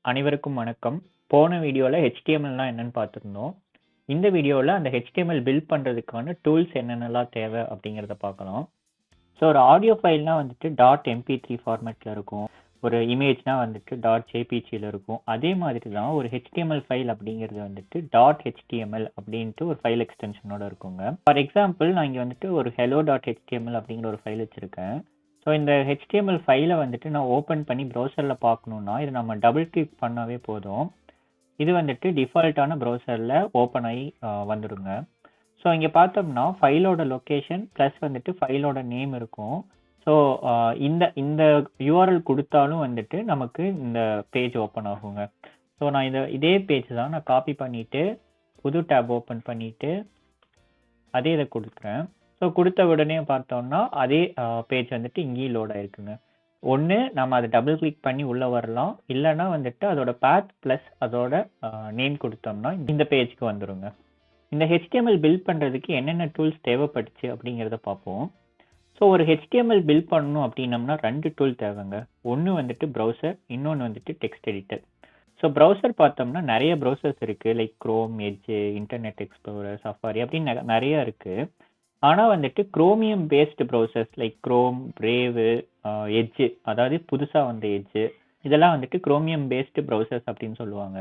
அனைவருக்கும் வணக்கம். போன வீடியோல HTMLனா என்னன்னு பார்த்திருந்தோம். இந்த வீடியோல அந்த HTML பில்ட் பண்றதுக்கான டூல்ஸ் என்னென்னலாம் தேவை அப்படிங்கிறத பார்க்கலாம். ஸோ ஒரு ஆடியோ ஃபைல்னா வந்துட்டு .mp3 ஃபார்மேட்ல இருக்கும். ஒரு இமேஜ்னா வந்துட்டு .jpgல இருக்கும். அதே மாதிரி தான் ஒரு HTML ஃபைல் அப்படிங்கிறது வந்துட்டு .html அப்படின்ட்டு ஒரு ஃபைல் எக்ஸ்டென்ஷனோட இருக்குங்க. ஃபார் எக்ஸாம்பிள் நான் இங்க வந்துட்டு ஒரு hello.html அப்படிங்கிற ஒரு ஃபைல் வச்சிருக்கேன். ஸோ இந்த HTML ஃபைலை வந்துட்டு நான் ஓப்பன் பண்ணி ப்ரௌசரில் பார்க்கணுன்னா இதை நம்ம டபுள் கிளிக் பண்ணாவே போதும். இது வந்துட்டு டிஃபால்ட்டான ப்ரௌசரில் ஓப்பன் ஆகி வந்துடுங்க. ஸோ இங்கே பார்த்தோம்னா ஃபைலோட லொக்கேஷன் ப்ளஸ் வந்துட்டு ஃபைலோட நேம் இருக்கும். ஸோ இந்த இந்த யூஆர்எல் கொடுத்தாலும் வந்துட்டு நமக்கு இந்த பேஜ் ஓப்பன் ஆகுங்க. ஸோ நான் இதே பேஜ் தான் நான் காப்பி பண்ணிவிட்டு புது டேப் ஓப்பன் பண்ணிவிட்டு அதே இதை கொடுக்குறேன். ஸோ கொடுத்த உடனே பார்த்தோம்னா அதே பேஜ் வந்துட்டு இங்கேயும் லோட் ஆயிருக்குங்க. ஒன்று நம்ம அதை டபுள் கிளிக் பண்ணி உள்ளே வரலாம், இல்லைன்னா வந்துட்டு அதோட பேத் ப்ளஸ் அதோட நேம் கொடுத்தோம்னா இந்த பேஜுக்கு வந்துடுங்க. இந்த HTML பில்ட் பண்ணுறதுக்கு என்னென்ன டூல்ஸ் தேவைப்பட்டுச்சு அப்படிங்கிறத பார்ப்போம். ஸோ ஒரு HTML பில்ட் பண்ணணும் அப்படின்னம்னா 2 டூல் தேவைங்க. ஒன்று வந்துட்டு ப்ரௌசர், இன்னொன்று வந்துட்டு டெக்ஸ்ட் எடிட்டர். ஸோ ப்ரௌசர் பார்த்தோம்னா நிறைய ப்ரௌசர்ஸ் இருக்குது. Like Chrome, Edge, Internet Explorer, Safari அப்படின்னு நிறைய இருக்குது. ஆனால் வந்துட்டு Chromium based browsers like Chrome, Brave, Edge, அதாவது புதுசாக வந்த எட்ஜு, இதெல்லாம் வந்துட்டு குரோமியம் பேஸ்டு ப்ரௌசர்ஸ் அப்படின்னு சொல்லுவாங்க.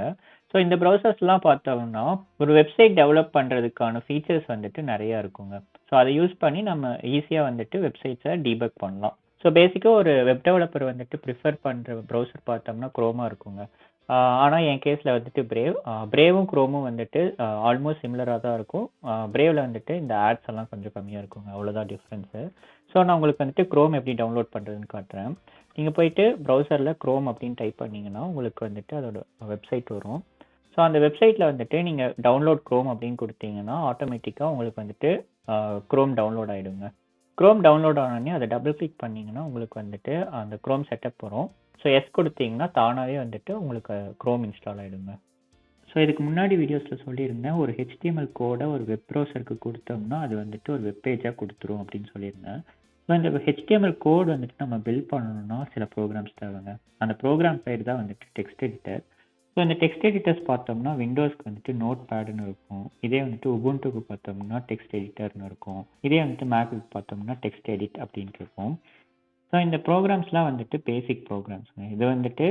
ஸோ இந்த ப்ரௌசர்ஸ்லாம் பார்த்தோம்னா ஒரு வெப்சைட் டெவலப் பண்ணுறதுக்கான ஃபீச்சர்ஸ் வந்துட்டு நிறையா இருக்குங்க. ஸோ அதை யூஸ் பண்ணி நம்ம ஈஸியாக வந்துட்டு வெப்சைட்ஸை டீபக் பண்ணலாம். ஸோ பேசிக்காக ஒரு வெப் டெவலப்பர் வந்துட்டு ப்ரிஃபர் பண்ணுற ப்ரௌசர் பார்த்தோம்னா குரோமாக இருக்குங்க. ஆனால் என் கேஸில் வந்துட்டு பிரேவும் குரோமும் வந்துட்டு ஆல்மோஸ்ட் சிமிலராக தான் இருக்கும். பிரேவில் வந்துட்டு இந்த ஆட்ஸ் எல்லாம் கொஞ்சம் கம்மியாக இருக்குங்க, அவ்வளோதான் டிஃப்ரென்ஸு. ஸோ நான் உங்களுக்கு வந்துட்டு குரோம் எப்படி டவுன்லோட் பண்ணுறதுன்னு காட்டுறேன். நீங்கள் போயிட்டு ப்ரௌசரில் குரோம் அப்படின்னு டைப் பண்ணிங்கன்னா உங்களுக்கு வந்துட்டு அதோட வெப்சைட் வரும். ஸோ அந்த வெப்சைட்டில் வந்துட்டு நீங்கள் டவுன்லோட் குரோம் அப்படின்னு கொடுத்தீங்கன்னா ஆட்டோமேட்டிக்காக உங்களுக்கு வந்துட்டு குரோம் டவுன்லோட் ஆகிடுங்க. குரோம் டவுன்லோட் ஆனோடனே அதை டபுள் கிளிக் பண்ணிங்கன்னா உங்களுக்கு வந்துட்டு அந்த குரோம் செட்டப் வரும். ஸோ எஸ் கொடுத்தீங்கன்னா தானாகவே வந்துட்டு உங்களுக்கு குரோம் இன்ஸ்டால் ஆகிடுங்க. ஸோ இதுக்கு முன்னாடி வீடியோஸில் சொல்லியிருந்தேன், ஒரு HTML கோடை ஒரு வெப் ப்ரௌசருக்கு கொடுத்தோம்னா அது வந்துட்டு ஒரு வெப் பேஜாக கொடுத்துரும் அப்படின்னு சொல்லியிருந்தேன். ஸோ இந்த HTML கோட் வந்துட்டு நம்ம பில்ட் பண்ணணும்னா சில ப்ரோக்ராம்ஸ் தேவைங்க. அந்த ப்ரோக்ராம் பேர் தான் வந்துட்டு டெக்ஸ்ட் எடிட்டர். ஸோ இந்த டெக்ஸ்ட் எடிட்டர்ஸ் பார்த்தோம்னா விண்டோஸ்க்கு வந்துட்டு நோட் பேடுன்னு இருக்கும். இதே வந்துட்டு உபுண்டுக்கு பார்த்தோம்னா டெக்ஸ்ட் எடிட்டர்னு இருக்கும். இதே வந்துட்டு மேக்குக்கு பார்த்தோம்னா டெக்ஸ்ட் எடிட் அப்படின்ட்டு இருக்கும். ஸோ இந்த ப்ரோக்ராம்ஸ்லாம் வந்துட்டு பேசிக் ப்ரோக்ராம்ஸுங்க. இது வந்துட்டு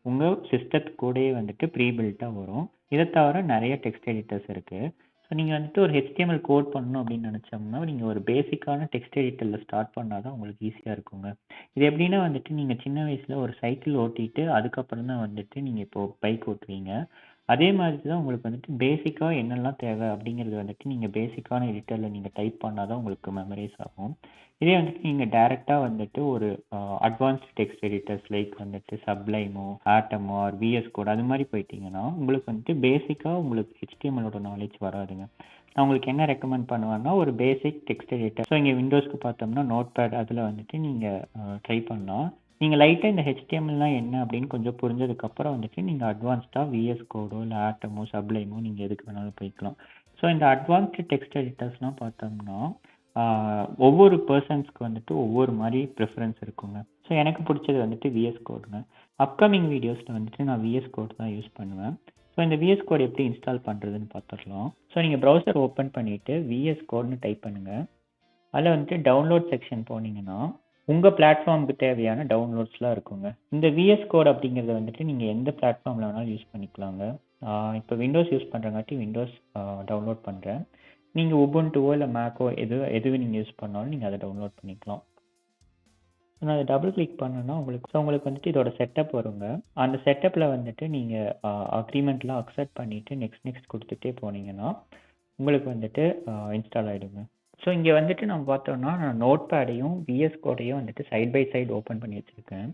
உங்கள் சிஸ்டத்துக்கு கூடயே வந்துட்டு ப்ரீபில்ட்டாக வரும். இதை தவிர நிறைய டெக்ஸ்ட் எடிட்டர்ஸ் இருக்குது. ஸோ நீங்கள் வந்துட்டு ஒரு HTML கோட் பண்ணணும் அப்படின்னு நினச்சோம்னா நீங்கள் ஒரு பேசிக்கான டெக்ஸ்ட் எடிட்டரில் ஸ்டார்ட் பண்ணால் தான் உங்களுக்கு ஈஸியாக இருக்குங்க. இது எப்படின்னா வந்துட்டு நீங்கள் சின்ன வயசில் ஒரு சைக்கிள் ஓட்டிட்டு அதுக்கப்புறம் தான் வந்துட்டு நீங்கள் இப்போது பைக் ஓட்டுவீங்க. அதே மாதிரி தான் உங்களுக்கு வந்துட்டு பேசிக்காக என்னெல்லாம் தேவை அப்படிங்கிறது வந்துட்டு நீங்கள் பேசிக்கான எடிட்டரில் நீங்கள் டைப் பண்ணால் தான் உங்களுக்கு மெமரைஸ் ஆகும். இதே வந்துட்டு நீங்கள் டைரெக்டாக வந்துட்டு ஒரு அட்வான்ஸ்ட் டெக்ஸ்ட் எடிட்டர்ஸ் லைக் வந்துட்டு சப்ளைமோ, ஆட்டமோ ஆர் VS கோட் அது மாதிரி போயிட்டீங்கன்னா உங்களுக்கு வந்துட்டு பேசிக்காக உங்களுக்கு HTMLோட நாலேஜ் வராதுங்க. நான் உங்களுக்கு என்ன ரெக்கமெண்ட் பண்ணுவேன்னா ஒரு பேசிக் டெக்ஸ்ட் எடிட்டர். ஸோ இங்கே விண்டோஸ்க்கு பார்த்தோம்னா நோட் பேட் அதில் வந்துட்டு நீங்கள் ட்ரை பண்ணலாம். நீங்கள் லைட்டாக இந்த HTMLலாம் என்ன அப்படின்னு கொஞ்சம் புரிஞ்சதுக்கப்புறம் வந்துட்டு நீங்கள் அட்வான்ஸ்டாக VS கோடோ இல்லை ஆட்டமோ சப்ளைமோ நீங்கள் எதுக்கு வேணாலும் போய்க்கலாம். ஸோ இந்த அட்வான்ஸ்டு டெக்ஸ்ட் எடிட்டர்ஸ்லாம் பார்த்தோம்னா ஒவ்வொரு பர்சன்ஸ்க்கு வந்துட்டு ஒவ்வொரு மாதிரி ப்ரிஃபரன்ஸ் இருக்குங்க. ஸோ எனக்கு பிடிச்சது வந்துட்டு VS கோடுங்க. அப்கமிங் வீடியோஸில் வந்துட்டு நான் VS கோட் தான் யூஸ் பண்ணுவேன். ஸோ இந்த VS கோட் எப்படி இன்ஸ்டால் பண்ணுறதுன்னு பார்த்துடலாம். ஸோ நீங்கள் ப்ரௌசர் ஓப்பன் பண்ணிவிட்டு VS கோட்னு டைப் பண்ணுங்கள். அதில் வந்துட்டு டவுன்லோட் செக்ஷன் போனீங்கன்னா உங்கள் பிளாட்ஃபார்முக்கு தேவையான டவுன்லோட்ஸ்லாம் இருக்குங்க. இந்த VS கோட் அப்படிங்கிறத வந்துட்டு நீங்கள் எந்த பிளாட்ஃபார்மில் வேணாலும் யூஸ் பண்ணிக்கலாங்க. இப்போ விண்டோஸ் யூஸ் பண்ணுறங்காட்டி விண்டோஸ் டவுன்லோட் பண்ணுறேன். நீங்கள் உபுண்டுவோ இல்லை மேக்கோ எதுவும் நீங்கள் யூஸ் பண்ணாலும் நீங்கள் அதை டவுன்லோட் பண்ணிக்கலாம். நான் அதை டபுள் கிளிக் பண்ணேன்னா உங்களுக்கு வந்துட்டு இதோட செட்டப் வருங்க. அந்த செட்டப்பில் வந்துட்டு நீங்கள் அக்ரிமெண்ட்லாம் அக்செப்ட் பண்ணிவிட்டு நெக்ஸ்ட் கொடுத்துட்டே போனீங்கன்னா உங்களுக்கு வந்துட்டு இன்ஸ்டால் ஆகிடுங்க. ஸோ இங்கே வந்துட்டு நம்ம பார்த்தோம்னா நான் நோட் பேடையும் VS கோடையும் வந்துட்டு சைட் பை சைடு ஓப்பன் பண்ணி வச்சுருக்கேன்.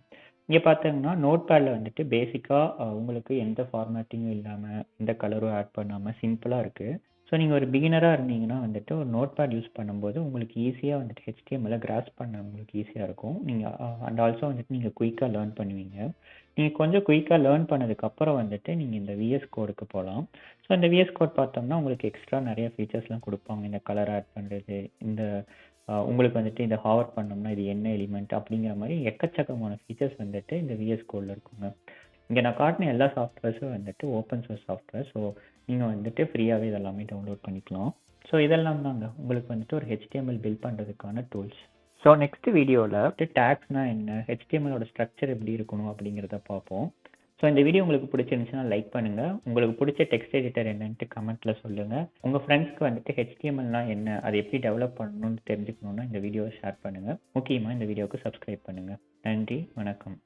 இங்கே பார்த்தோம்னா நோட் பேடில் வந்துட்டு பேசிக்காக உங்களுக்கு எந்த ஃபார்மேட்டிங்கும் இல்லாமல் எந்த கலரும் ஆட் பண்ணாமல் சிம்பிளாக இருக்குது. ஸோ நீங்கள் ஒரு பிகினராக இருந்தீங்கன்னா வந்துட்டு ஒரு நோட் பேட் யூஸ் பண்ணும்போது உங்களுக்கு ஈஸியாக வந்துட்டு HTML கிராஸ் பண்ண உங்களுக்கு ஈஸியாக இருக்கும். நீங்கள் அண்ட் ஆல்சோ வந்துட்டு நீங்கள் குயிக்காக லேர்ன் பண்ணுவீங்க. நீங்கள் கொஞ்சம் குயிக்காக லேர்ன் பண்ணதுக்கப்புறம் வந்துட்டு நீங்கள் இந்த VS கோடுக்கு போகலாம். ஸோ இந்த VS கோட் பார்த்தோம்னா உங்களுக்கு எக்ஸ்ட்ரா நிறைய ஃபீச்சர்ஸ்லாம் கொடுப்பாங்க. இந்த கலர் ஆட் பண்ணுறது, இந்த உங்களுக்கு வந்துட்டு இந்த ஹாவர் பண்ணோம்னா இது என்ன எலிமெண்ட் அப்படிங்கிற மாதிரி எக்கச்சக்கமான ஃபீச்சர்ஸ் வந்துட்டு இந்த VS கோடில் இருக்குங்க. இங்கே நான் காட்டின எல்லா சாஃப்ட்வேர்ஸும் வந்துட்டு ஓப்பன் சோர்ஸ் சாஃப்ட்வேர். ஸோ நீங்கள் வந்துட்டு ஃப்ரீயாகவே இதெல்லாமே டவுன்லோட் பண்ணிக்கலாம். ஸோ இதெல்லாம் தாங்க உங்களுக்கு வந்துட்டு ஒரு HTML பில்ட் பண்ணுறதுக்கான டூல்ஸ். ஸோ நெக்ஸ்ட் வீடியோவில் டேக்ஸ்னால் என்ன, HTMLோட ஸ்ட்ரக்சர் எப்படி இருக்கணும் அப்படிங்கிறத பார்ப்போம். ஸோ இந்த வீடியோ உங்களுக்கு பிடிச்சிருந்துச்சுன்னா லைக் பண்ணுங்கள். உங்களுக்கு பிடிச்ச டெக்ஸ்ட் எடிட்டர் என்னன்ட்டு கமெண்ட்டில் சொல்லுங்கள். உங்கள் ஃப்ரெண்ட்ஸ்க்கு வந்துட்டு HTMLனால் என்ன, அதை எப்படி டெவலப் பண்ணணும்னு தெரிஞ்சுக்கணுன்னா இந்த வீடியோவை ஷேர் பண்ணுங்கள். முக்கியமாக இந்த வீடியோவுக்கு சப்ஸ்கிரைப் பண்ணுங்கள். நன்றி, வணக்கம்.